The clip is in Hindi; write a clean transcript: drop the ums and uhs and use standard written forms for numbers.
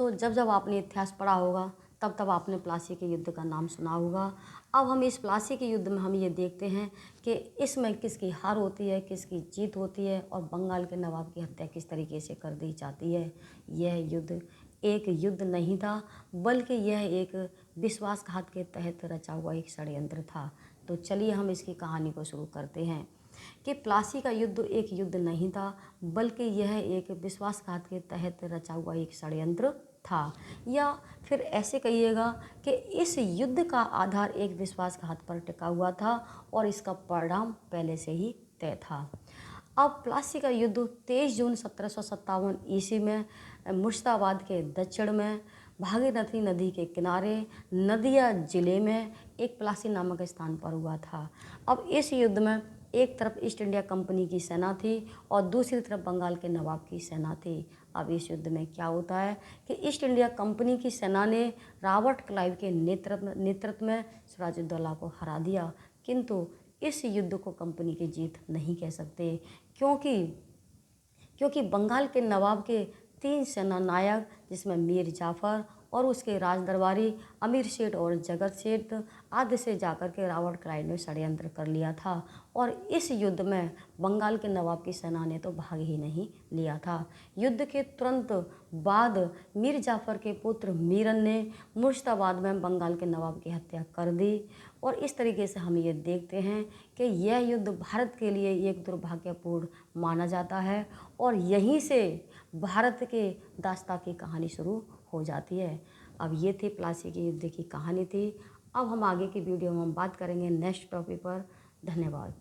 दोस्तों, जब जब आपने इतिहास पढ़ा होगा तब तब आपने प्लासी के युद्ध का नाम सुना होगा। अब हम इस प्लासी के युद्ध में हम ये देखते हैं कि इसमें किसकी हार होती है, किसकी जीत होती है और बंगाल के नवाब की हत्या किस तरीके से कर दी जाती है। यह युद्ध एक युद्ध नहीं था, बल्कि यह एक विश्वासघात के तहत रचा हुआ एक षड्यंत्र था। तो चलिए हम इसकी कहानी को शुरू करते हैं कि प्लासी का युद्ध एक युद्ध नहीं था, बल्कि यह एक विश्वासघात के तहत रचा हुआ एक षड्यंत्र था। या फिर ऐसे कहिएगा कि इस युद्ध का आधार एक विश्वासघात पर टिका हुआ था और इसका परिणाम पहले से ही तय था। अब प्लासी का युद्ध 23 जून 1757 ईस्वी में मुर्शिदाबाद के दक्षिण में भागीरथी नदी के किनारे नदिया जिले में एक प्लासी नामक स्थान पर हुआ था। अब इस युद्ध में एक तरफ ईस्ट इंडिया कंपनी की सेना थी और दूसरी तरफ बंगाल के नवाब की सेना थी। अब इस युद्ध में क्या होता है कि ईस्ट इंडिया कंपनी की सेना ने रॉबर्ट क्लाइव के नेतृत्व में सिराजुद्दौला को हरा दिया, किंतु इस युद्ध को कंपनी की जीत नहीं कह सकते, क्योंकि बंगाल के नवाब के 3 सेना नायक, जिसमें मीर जाफ़र और उसके राज दरबारी अमीर सेठ और जगत सेठ आदि से जाकर के रॉबर्ट क्लाइव ने षड्यंत्र कर लिया था और इस युद्ध में बंगाल के नवाब की सेना ने तो भाग ही नहीं लिया था। युद्ध के तुरंत बाद मीर जाफ़र के पुत्र मीरन ने मुर्शिदाबाद में बंगाल के नवाब की हत्या कर दी और इस तरीके से हम ये देखते हैं कि यह युद्ध भारत के लिए एक दुर्भाग्यपूर्ण माना जाता है और यहीं से भारत के दास्तां की कहानी शुरू हो जाती है। अब ये थी प्लासी के युद्ध की कहानी थी। अब हम आगे की वीडियो में हम बात करेंगे नेक्स्ट टॉपिक पर। धन्यवाद।